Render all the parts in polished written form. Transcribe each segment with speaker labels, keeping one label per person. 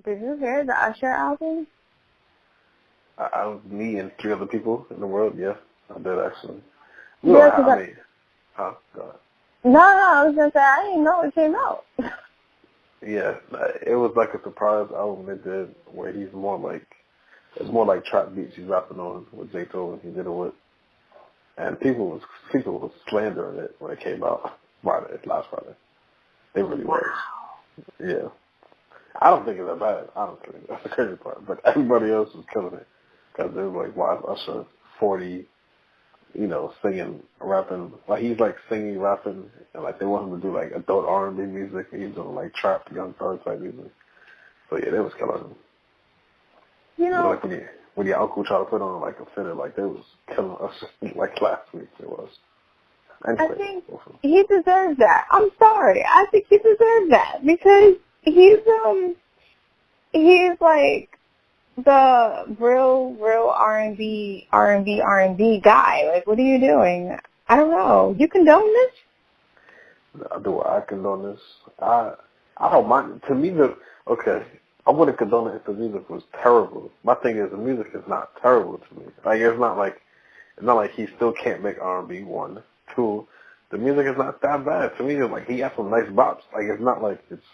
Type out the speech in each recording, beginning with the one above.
Speaker 1: Did you hear the Usher album?
Speaker 2: Me and 3 other people in the world, yeah, I did actually.
Speaker 1: Yeah, cause
Speaker 2: I mean, huh? Go ahead.
Speaker 1: no, I was gonna say I didn't know it came out.
Speaker 2: Yeah, it was like a surprise album they did where he's more like, it's more like trap beats he's rapping on with Zaytoven. He did it with, and people was slandering it when it came out last Friday. They really was. Yeah. I don't think it's that bad, honestly. That's the crazy part. But everybody else was killing it. Because they were like, why is Usher 40, singing, rapping? Like, he's like singing, rapping, and like they want him to do like adult R&B music, and he's doing like trap, Young Thug type music. So yeah, they was killing him. Like when your uncle tried to put on like a fitter, like they was killing us like last week it was. Anyway,
Speaker 1: I think he deserves that. I'm sorry. I think he deserves that because he's like the real R&B guy. Like, what are you doing? I don't know. You condone this?
Speaker 2: I condone this? I don't mind. To me, I wouldn't condone it if the music was terrible. My thing is the music is not terrible to me. Like it's not like he still can't make R&B. 1, 2, the music is not that bad to me. It's like he has some nice bops. Like it's not like it's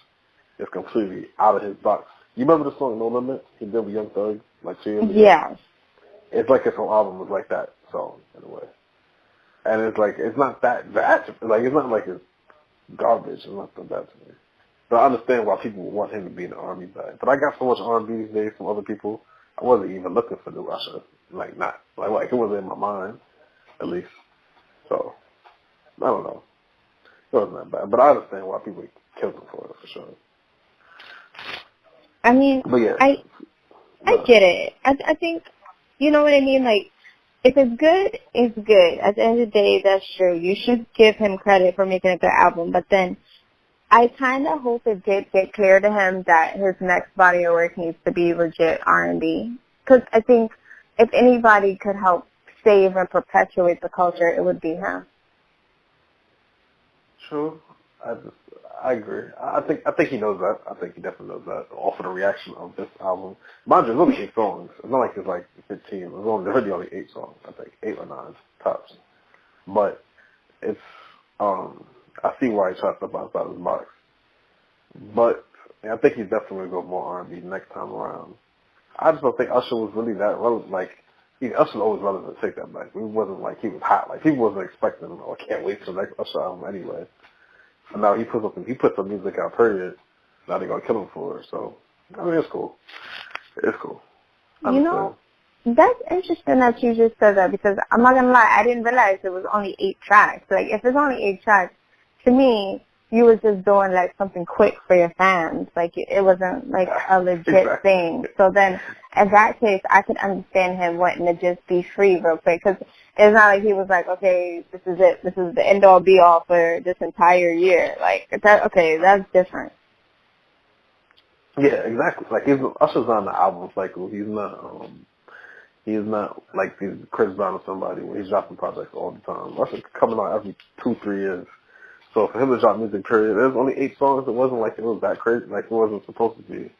Speaker 2: completely out of his box. You remember the song No Limit he did with Young Thug like 2 years ago?
Speaker 1: Yeah.
Speaker 2: It's like his whole album was like that song in a way, and it's like it's not that bad. Like it's not like it's garbage. It's not that bad to me. But I understand why people want him to be in the R&B bag. But I got so much R&B these days from other people. I wasn't even looking for new Usher. Like it wasn't in my mind, at least. So I don't know. It wasn't that bad. But I understand why people killed him for it for sure.
Speaker 1: I mean,
Speaker 2: but yeah,
Speaker 1: I get it. I think, you know what I mean? Like, if it's good, it's good. At the end of the day, that's true. You should give him credit for making a good album. But then I kind of hope it did get clear to him that his next body of work needs to be legit R&B. Because I think if anybody could help save and perpetuate the culture, it would be him.
Speaker 2: True. I agree. I think he knows that. I think he definitely knows that. Off of the reaction of this album, mind you, it's only 8 songs. It's not like it's like 15. It's only 8 songs. I think 8 or 9 tops. But it's I see why he tries to step outside his box. But I think he's definitely gonna go more R&B next time around. I just don't think Usher was really that relevant. Like Usher's always relevant. Take that back. It wasn't like he was hot. Like people wasn't expecting him. Or can't wait for the next Usher album anyway. And now he puts some music out. Period. Now they're gonna kill him for it. So I mean, it's cool. It's cool.
Speaker 1: You know, that's interesting that you just said that because I'm not gonna lie, I didn't realize it was only 8 tracks. Like if it's only 8 tracks, to me, you were just doing like something quick for your fans. Like it wasn't like a legit thing. So then, in that case, I could understand him wanting to just be free real quick because it's not like he was like, okay, this is it. This is the end all be all for this entire year. Like that. Okay, that's different.
Speaker 2: Yeah, exactly. Like Usher's on the album cycle. He's not like Chris Brown or somebody where he's dropping projects all the time. Usher's coming out every 2-3 years. So for him to drop music, period, there's only 8 songs. It wasn't like it was that crazy. Like it wasn't supposed to be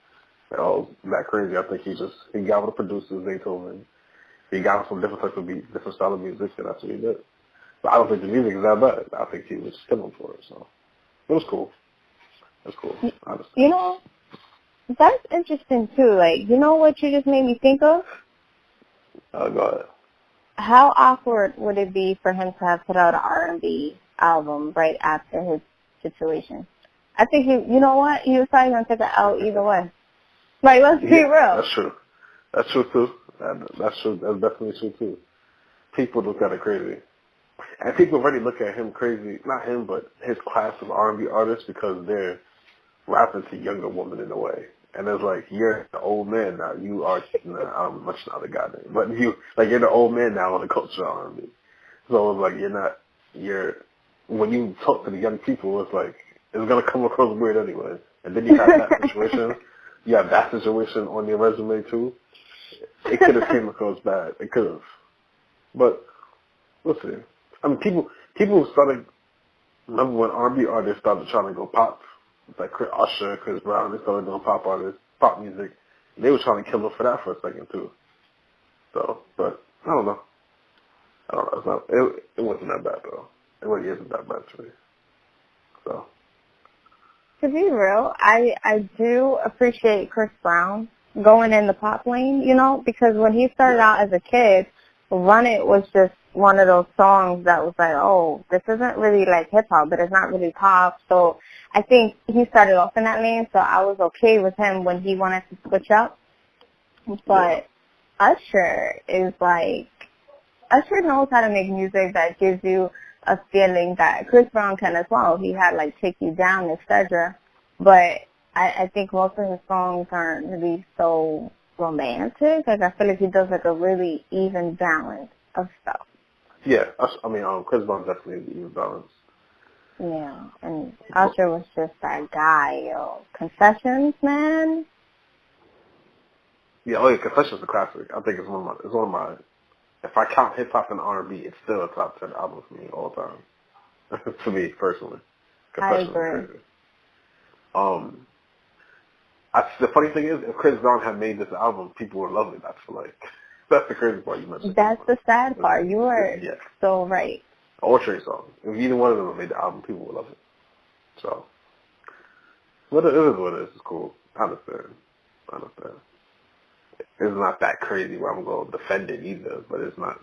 Speaker 2: that crazy. I think he got with the producers, Zaytoven. He got some different types of beats, different style of music, and that's what he did. But I don't think the music is that bad. I think he was killing for it. So it was cool. It was cool. Honestly.
Speaker 1: You know, that's interesting too. Like, you know what you just made me think of?
Speaker 2: Go ahead.
Speaker 1: How awkward would it be for him to have put out an R&B album right after his situation? I think you know what? He was probably going to take it out either way. Like, let's be real.
Speaker 2: That's true. That's true, too. That's true. That's definitely true, too. People look at it crazy. And people already look at him crazy. Not him, but his class of R&B artists because they're rapping to younger women in a way. And it's like, you're the old man now. You are, I'm much not a guy name, but you're the old man now on the culture of R&B. So it's like, when you talk to the young people, it's like, it's going to come across weird anyway. And then you have that situation. You have that situation on your resume too. It could have came across bad. It could have. But, we'll see. I mean, people started, remember when R&B artists started trying to go pop? It's like Usher, Chris Brown, they started doing pop artists. pop music. They were trying to kill him for that for a second too. So, but I don't know. It's not, it wasn't that bad though. It really isn't that bad to me. So.
Speaker 1: To be real, I do appreciate Chris Brown going in the pop lane, you know, because when he started out as a kid, Run It was just one of those songs that was like, oh, this isn't really like hip hop, but it's not really pop. So I think he started off in that lane, so I was okay with him when he wanted to switch up. But Usher is like, Usher knows how to make music that gives you a feeling that Chris Brown can as well. He had like Take You Down, etc. But I think most of his songs aren't really so romantic. Like I feel like he does like a really even balance of stuff.
Speaker 2: Yeah, Chris Brown definitely is even balanced.
Speaker 1: Yeah, and Usher was just that guy, yo. Confessions, man.
Speaker 2: Yeah, Confessions is a classic. I think it's one of my. If I count hip hop and R&B, it's still a top 10 album for me all the time. For me personally, Confessions is crazy. The funny thing is, if Chris Brown had made this album, people would love it. I feel like that's the crazy part you mentioned.
Speaker 1: That's the sad part. You are so right.
Speaker 2: All Trey songs. If either one of them made the album, people would love it. So, but it is what it is. It's cool. I understand. It's not that crazy where I'm going to defend it either, but it's not.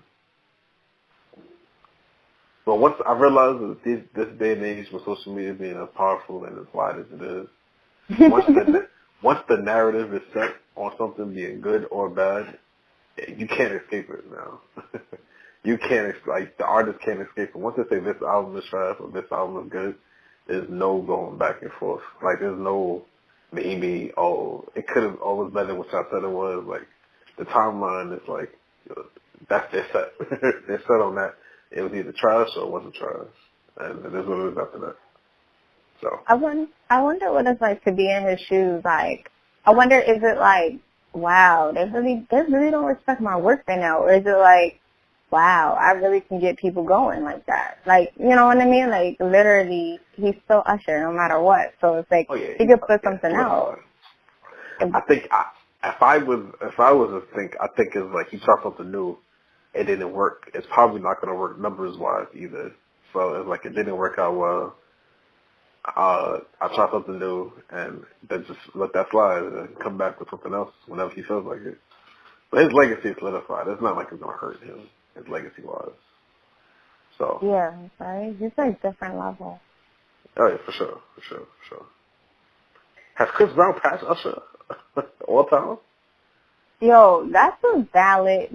Speaker 2: But once I realized that this day and age with social media being as powerful and as wide as it is, once the narrative is set on something being good or bad, you can't escape it now. You can't, the artist can't escape it. Once they say this album is trash or this album is good, there's no going back and forth. Like, there's no maybe, it could have always been what I said it was. Like, the timeline is like, that's their set. They're set on that. It was either trash or it wasn't trash. And it is what it is after that. So.
Speaker 1: I wonder what it's like to be in his shoes. Like, I wonder, is it like, wow, they really don't respect my work right now? Or is it like, wow, I really can get people going like that? Like, you know what I mean? Like, literally, he's still Usher no matter what. So it's like, he could put something out.
Speaker 2: I think if I was to think, I think it's like he tried something new, it didn't work. It's probably not going to work numbers wise either. So it's like it didn't work out well. I try something new and then just let that slide and then come back with something else whenever he feels like it. But his legacy is solidified. It's not like it's going to hurt him, his legacy wise. So.
Speaker 1: Yeah, right? He's like different level.
Speaker 2: Oh yeah, for sure. Has Chris Brown passed Usher all time?
Speaker 1: Yo, that's a valid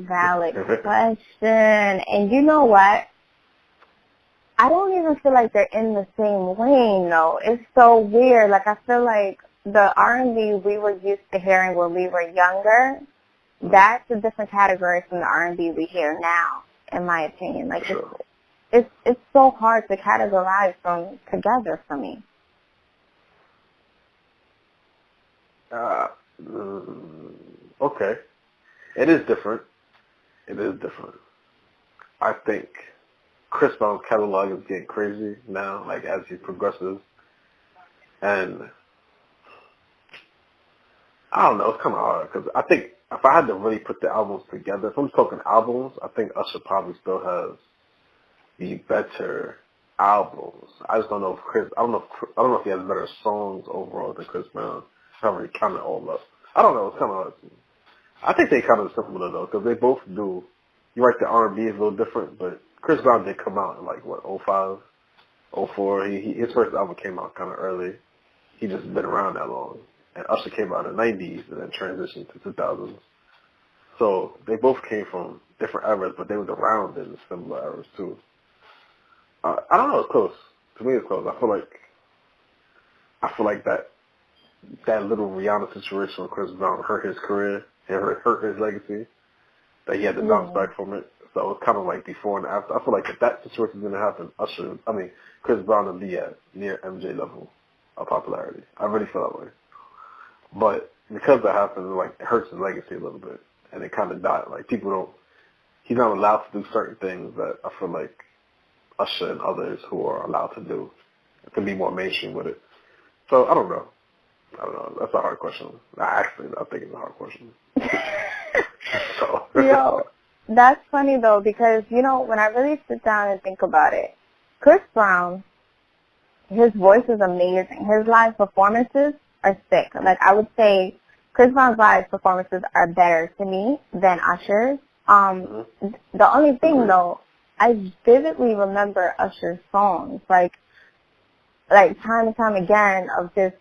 Speaker 1: question. And you know what? I don't even feel like they're in the same lane, though. It's so weird. Like, I feel like the R&B we were used to hearing when we were younger, that's a different category from the R&B we hear now, in my opinion. Like, it's so hard to categorize them together for me.
Speaker 2: Okay. It is different. I think Chris Brown's catalog is getting crazy now, like, as he progresses. And I don't know, it's kind of hard, because I think if I had to really put the albums together, if I'm talking albums, I think Usher probably still has the better albums. I just don't know if I don't know if he has better songs overall than Chris Brown. I haven't really counted all up. I don't know, it's kind of hard to. I think they kind of similar though, because they both do. You're right, the R&B is a little different, but Chris Brown did come out in like, 05, 04. His first album came out kind of early. He just been around that long. And Usher came out in the 90s and then transitioned to 2000s. So they both came from different eras, but they was around in similar eras too. I don't know, it's close. To me, it's close. I feel like that little Rihanna situation with Chris Brown hurt his career, it hurt his legacy, that he had to bounce back from it. So it's kind of like before and after. I feel like if that situation didn't happen, Chris Brown would be at near MJ level of popularity. I really feel that way. But because that happened, like, it hurts his legacy a little bit, and it kind of died. Like, he's not allowed to do certain things that I feel like Usher and others who are allowed to do, to be more mainstream with it. So I don't know. I don't know. That's a hard question. Actually, I think it's a hard question. So.
Speaker 1: Yo, that's funny though, because, you know, when I really sit down and think about it, Chris Brown, his voice is amazing. His live performances are sick. Like, I would say Chris Brown's live performances are better to me than Usher's. The only thing though, I vividly remember Usher's songs, like time and time again, of this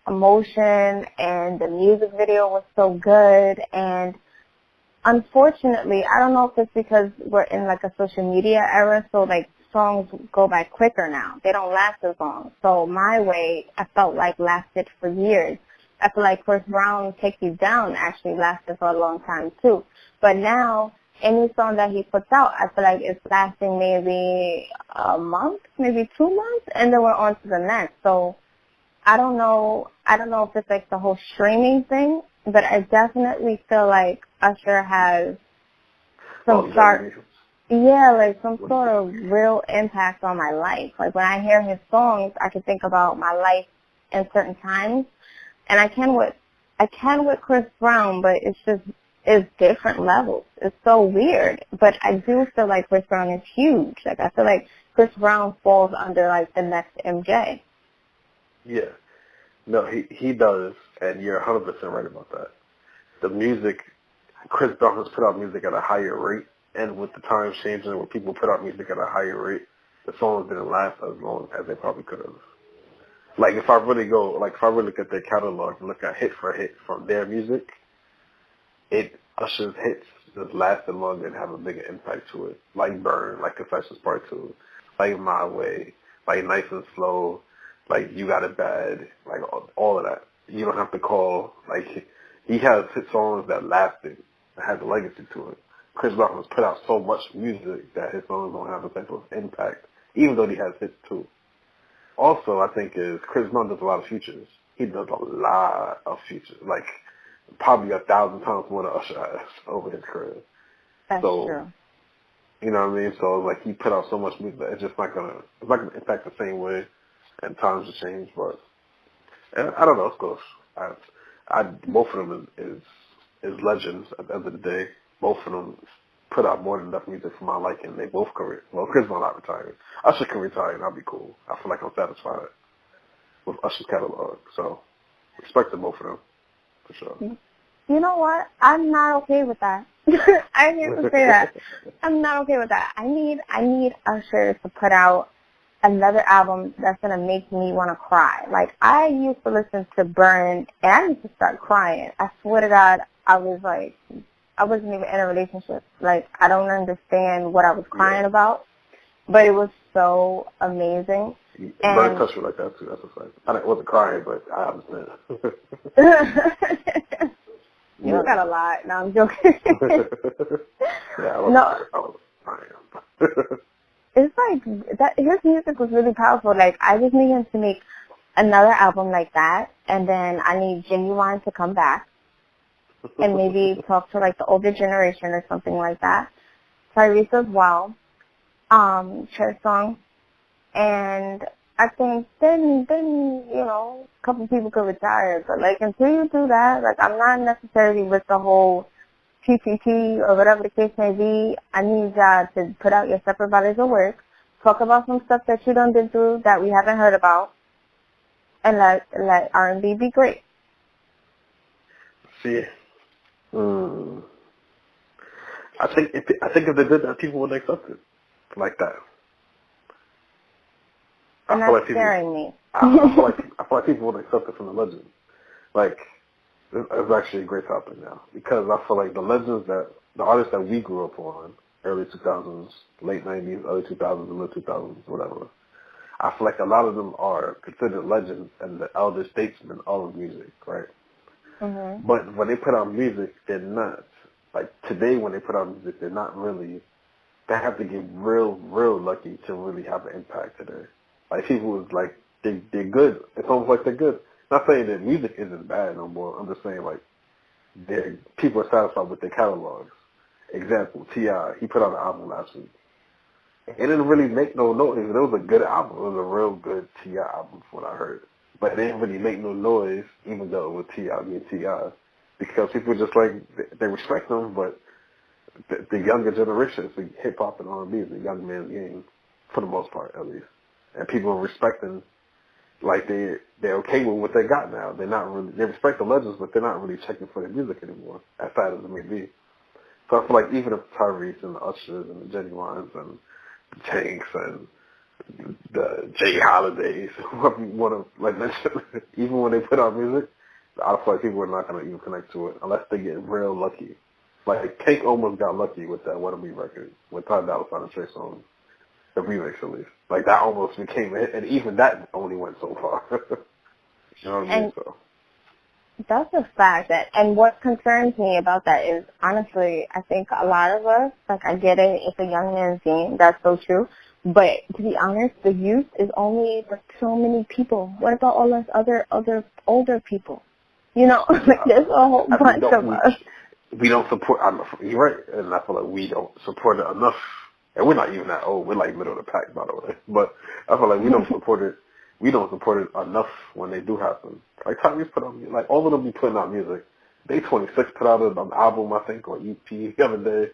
Speaker 1: emotion, and the music video was so good. And unfortunately, I don't know if it's because we're in like a social media era, so like songs go by quicker now. They don't last as long. So My Way, I felt like lasted for years. I feel like Chris Brown Take You Down actually lasted for a long time too. But now, any song that he puts out, I feel like it's lasting maybe a month, maybe 2 months, and then we're on to the next. So I don't know if it's like the whole streaming thing, but I definitely feel like Usher has some some sort of real impact on my life. Like, when I hear his songs, I can think about my life in certain times, and I can with Chris Brown, but it's different levels. It's so weird, but I do feel like Chris Brown is huge. Like, I feel like Chris Brown falls under like the next MJ.
Speaker 2: Yeah. No, he does, and you're 100% right about that. The music, Chris Brown has put out music at a higher rate, and with the times changing where people put out music at a higher rate, the songs didn't last as long as they probably could have. Like, if I really look at their catalog and look at hit for hit from their music, Usher's hits just lasted longer and have a bigger impact to it. Like Burn, like Confessions Part 2, like My Way, like Nice and Slow, like You Got It Bad, like all of that. You Don't Have to Call. Like, he has hit songs that lasted, that has a legacy to it. Chris Brown has put out so much music that his songs don't have the type of impact, even though he has hits too. Also, I think is Chris Brown does a lot of features. He does a lot of features, like probably 1,000 times more than Usher has over his career.
Speaker 1: That's true.
Speaker 2: You know what I mean? So like, he put out so much music that it's not gonna impact the same way, and times have changed. But I don't know, of course. Both of them is legends at the end of the day. Both of them put out more than enough music for my liking. They both can. Well, Chris Brown not retiring. Usher can retire, and I'll be cool. I feel like I'm satisfied with Usher's catalog. So respect to both of them for sure.
Speaker 1: You know what? I'm not okay with that. I hate to say that. I'm not okay with that. I need Usher to put out another album that's gonna make me want to cry. Like, I used to listen to Burn, and I used to start crying. I swear to God, I wasn't even in a relationship. Like, I don't understand what I was crying about, but it was so amazing.
Speaker 2: Burn touched me like that too. That's a fact. I wasn't crying, but I understand.
Speaker 1: You don't got a lot. No, I'm joking.
Speaker 2: I was crying.
Speaker 1: It's like that. His music was really powerful. Like, I just need him to make another album like that, and then I need Genuine to come back and maybe talk to like the older generation or something like that. Tyrese as well, Cher song, and I think then a couple people could retire. But like, until you do that, like, I'm not necessarily with the whole PPP or whatever the case may be. I need y'all to put out your separate bodies of work, talk about some stuff that you done been through that we haven't heard about, and let R&B be great.
Speaker 2: See, I think if they did that, people would accept it like that.
Speaker 1: And that's scaring me.
Speaker 2: I feel like people would accept it from the legends. Like, it's actually a great topic now, because I feel like the artists that we grew up on, early 2000s, late 90s, early 2000s, and mid 2000s, whatever, I feel like a lot of them are considered legends and the elder statesmen of music, right?
Speaker 1: Mm-hmm.
Speaker 2: But when they put out music, they're not. Like, today when they put out music, they're not really, they have to get real lucky to really have an impact today. Like, people was like, they're good. It's almost like they're good. Not saying that music isn't bad no more. I'm just saying, like, people are satisfied with their catalogs. Example, T.I., he put out an album last week. It didn't really make no noise. It was a good album. It was a real good T.I. album from what I heard. but they didn't really make no noise, even though it was T.I. being T.I. Because people just like, they respect them, but the younger generation, the hip-hop and R&B is a young man's game, for the most part, at least. And people are respecting, like, they're okay with what they got now. They're not really, they respect the legends, but they're not really checking for their music anymore, as sad as it may be. So I feel like even if Tyrese and the Ushers and the Genuines and the Tanks and the Jay Holidays, whoever you want to, like, mention, even when they put out music, I feel like people are not going to even connect to it unless they get real lucky. Like, Tank almost got lucky with that What a Me record, with Ty Dolla $ign and Trey Songz, the remix at least. Like, that almost became a hit, and even that only went so far. You know what I mean? So
Speaker 1: that's a fact. And what concerns me about that is, honestly, I think a lot of us, like, I get it, it's a young man's game, that's so true. But to be honest, the youth is only like so many people. What about all us other older people? You know, like, there's a whole bunch of us.
Speaker 2: We don't support, you're right, and I feel like we don't support it enough. And we're not even that old. We're like middle of the pack, by the way. But I feel like we don't support it. We don't support it enough when they do happen. Like, Tyrese put out, like, all of them be putting out music. They 26 put out an album, I think, or EP the other day.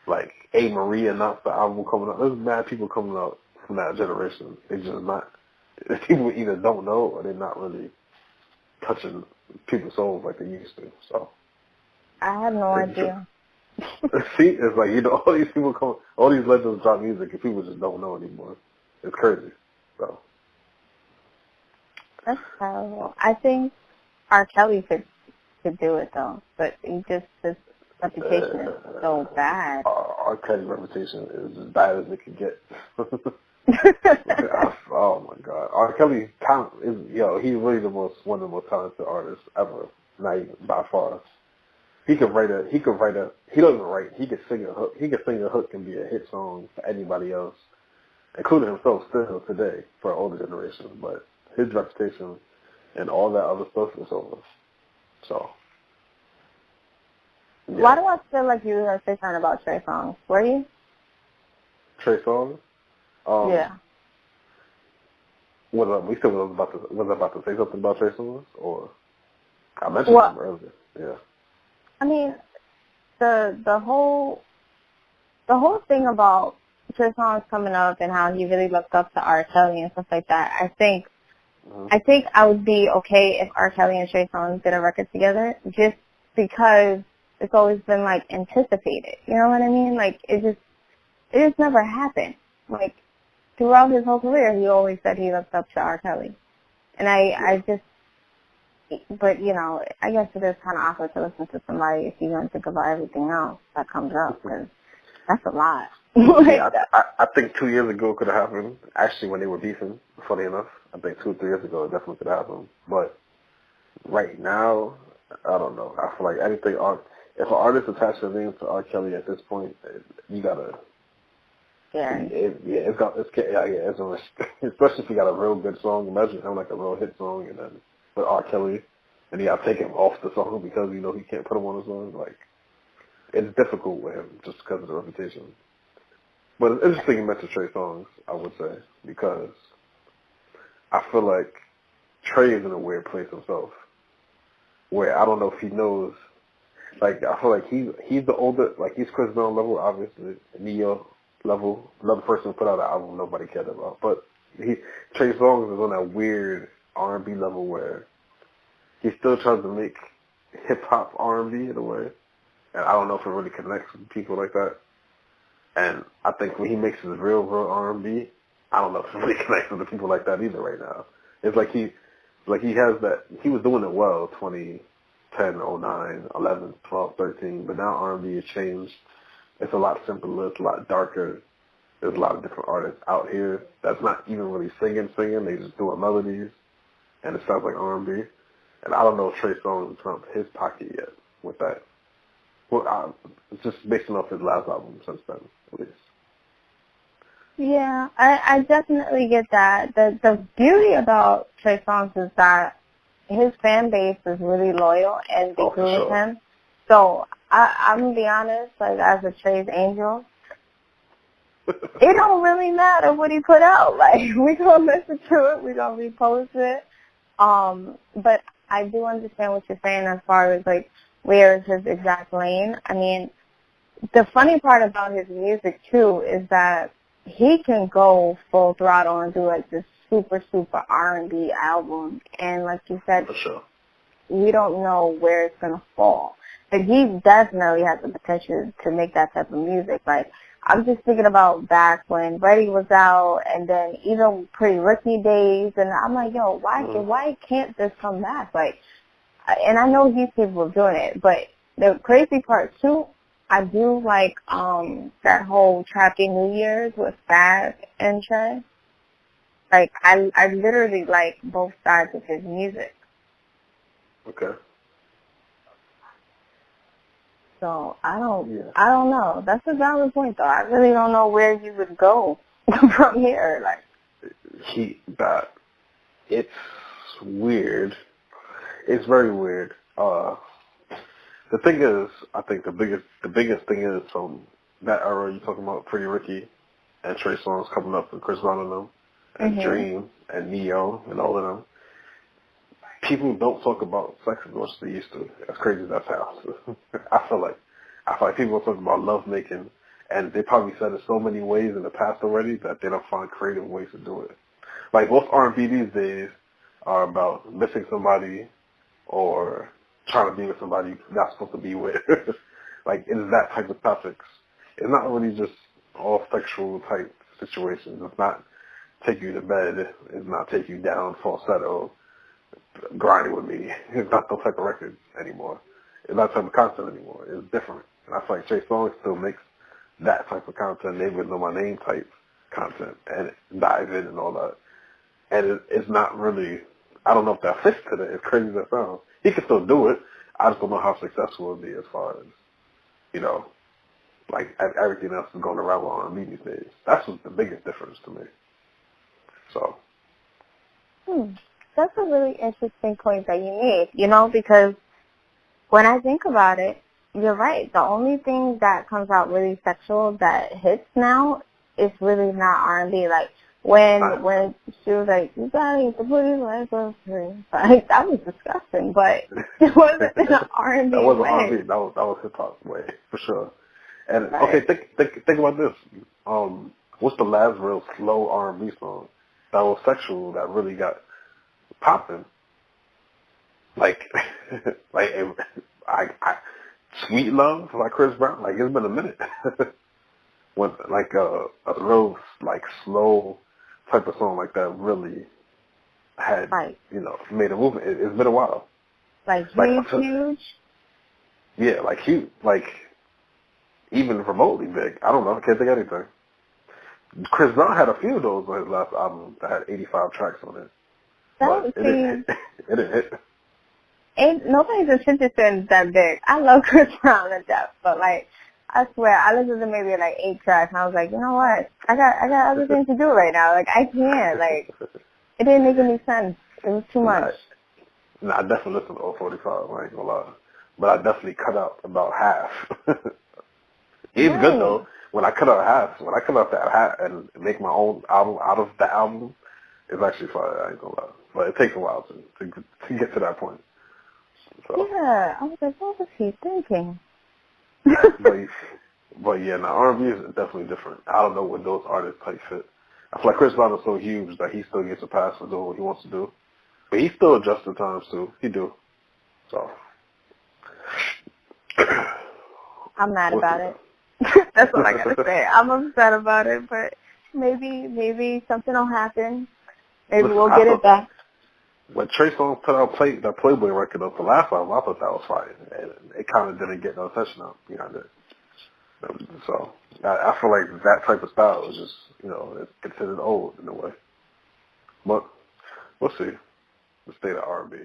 Speaker 2: Like, A. Marie announced the album coming out. There's mad people coming out from that generation. They just not, people either don't know or they're not really touching people's souls like they used to. So
Speaker 1: I have no idea.
Speaker 2: See, it's like, you know, all these people come, all these legends drop music and people just don't know anymore. It's crazy. So
Speaker 1: that's terrible. I think R. Kelly could do it though, but his reputation is so bad.
Speaker 2: R. Kelly's reputation is as bad as it can get. Oh my God, R. Kelly he's really one of the most talented artists ever. Not even by far. He don't even write. He could sing a hook. He could sing a hook and be a hit song for anybody else, including himself still today for an older generation. But his reputation and all that other stuff is over. So. Yeah.
Speaker 1: Why do I feel like you were saying something about Trey Songz? Were you?
Speaker 2: Trey Songz?
Speaker 1: Yeah.
Speaker 2: Was I about to say something about Trey Songz? Or I mentioned him earlier. Yeah.
Speaker 1: I mean, the whole thing about Trey Songz coming up and how he really looked up to R. Kelly and stuff like that, I think I would be okay if R. Kelly and Trey Songz did a record together, just because it's always been, like, anticipated. You know what I mean? Like, it just never happened. Like, throughout his whole career, he always said he looked up to R. Kelly. And but, you know, I guess it is kind of awkward to listen to somebody if you don't think about everything else that comes up, because that's a lot.
Speaker 2: Yeah, I think 2 years ago it could have happened, actually, when they were beefing, funny enough. I think 2 or 3 years ago it definitely could have happened. But right now, I don't know. I feel like anything, if an artist attaches their name to R. Kelly at this point, you gotta.
Speaker 1: Yeah.
Speaker 2: It's a risk, especially if you got a real good song. Imagine having like a real hit song and then with R. Kelly, and you gotta take him off the song because you know he can't put him on the song. Like, it's difficult with him just because of the reputation. But it's interesting you mentioned Trey Songz, I would say, because I feel like Trey is in a weird place himself, where I don't know if he knows. Like, I feel like he's the older, like, he's Chris Brown level, obviously, Neo level. Another person put out an album nobody cared about. But Trey Songz is on that weird R&B level where he still tries to make hip-hop R&B in a way. And I don't know if it really connects with people like that. And I think when he makes his real R&B, I don't know if it really connects with the people like that either right now. It's like he has that, he was doing it well 2010, 09, 11, 12, 13, but now R&B has changed. It's a lot simpler, it's a lot darker. There's a lot of different artists out here that's not even really singing, they just doing melodies, and it sounds like R&B. And I don't know if Trey Songz has found his pocket yet with that. Well, just based off his last album since then, at least.
Speaker 1: Yeah, I definitely get that. The beauty about Trey Songz is that his fan base is really loyal and they grew with him. So I'm gonna be honest, like, as a Trey's angel, it don't really matter what he put out. Like, we gonna listen to it, we gonna repost it, But I do understand what you're saying as far as like where is his exact lane. I mean, the funny part about his music too is that he can go full throttle and do like this super R&B album, and like you said,
Speaker 2: For sure.
Speaker 1: we don't know where it's gonna fall. But he definitely has the potential to make that type of music. Like, I'm just thinking about back when Ready was out, and then even Pretty Ricky days, and I'm like, yo, why can't this come back? Like, and I know he's capable of doing it, but the crazy part too, I do like that whole Trappy New Year's with Fab and Trey. Like, I literally like both sides of his music.
Speaker 2: Okay.
Speaker 1: So I don't know. That's a valid point though. I really don't know where you would go from here. Like,
Speaker 2: it's weird. It's very weird. The thing is, I think the biggest thing is that era you're talking about, Pretty Ricky and Trey Songz coming up, and Chris Brown and them, and Dream and Neo and all of them. People don't talk about sex as much as they used to. As crazy as that sounds. I feel like people talk about love making, and they probably said it so many ways in the past already that they don't find creative ways to do it. Like, most R&B these days are about missing somebody or trying to be with somebody you're not supposed to be with. Like, it's that type of topics. It's not really just all sexual type situations. It's not take you to bed. It's not take you down falsetto, grinding with me. It's not those type of records anymore. It's not type of content anymore. It's different. And I feel like Trey Songz still makes that type of content, They Would Know My Name type content, and dive in and all that. And it's not really, I don't know if that fits today, as crazy as that sounds. He can still do it. I just don't know how successful it'll be as far as, like everything else is going around on R&B these days. That's what's the biggest difference to me. So.
Speaker 1: That's a really interesting point that you made, because when I think about it, you're right. The only thing that comes out really sexual that hits now is really not R&B. Like, when she was like, you gotta eat the booty like a free. Like, that was disgusting, but it wasn't in an R&B
Speaker 2: That wasn't
Speaker 1: way.
Speaker 2: R&B. That was hip-hop way, for sure. And,
Speaker 1: right.
Speaker 2: Okay, think about this. What's the last real slow R&B song that was sexual that really got popping? Like, Sweet Love by Chris Brown. Like, it's been a minute. When like a real like slow type of song like that really had made a movement. It's been a while.
Speaker 1: Like huge.
Speaker 2: Yeah, like huge. Like even remotely big. I don't know. I can't think of anything. Chris Brown had a few of those on his last album that had 85 tracks on it. But it didn't hit.
Speaker 1: Ain't nobody's attention span that big. I love Chris Brown to death, but like, I swear, I listened to maybe like 8 tracks, and I was like, you know what? I got other things to do right now. Like, I can't. Like, it didn't make any sense. It was too much.
Speaker 2: I definitely listened to 045. I ain't gonna lie, but I definitely cut out about half. It's good though. When I cut out that half and make my own album out of the album, it's actually fun. I ain't gonna lie, but it takes a while to get to that point. So.
Speaker 1: Yeah, I was like, what was he thinking?
Speaker 2: but yeah, now R&B is definitely different. I don't know what those artists type fit. I feel like Chris Brown is so huge that he still gets a pass for doing what he wants to do, but he still adjusts to times too. He do. So
Speaker 1: I'm mad about it. That's what I gotta say. I'm upset about it, but maybe something will happen. Maybe we'll get it back.
Speaker 2: When Trey Songz put out that Playboy record of the last album, I thought that was fire. And it kind of didn't get no attention out behind it. So I feel like that type of style is just, it's considered old in a way. But we'll see the state of R&B.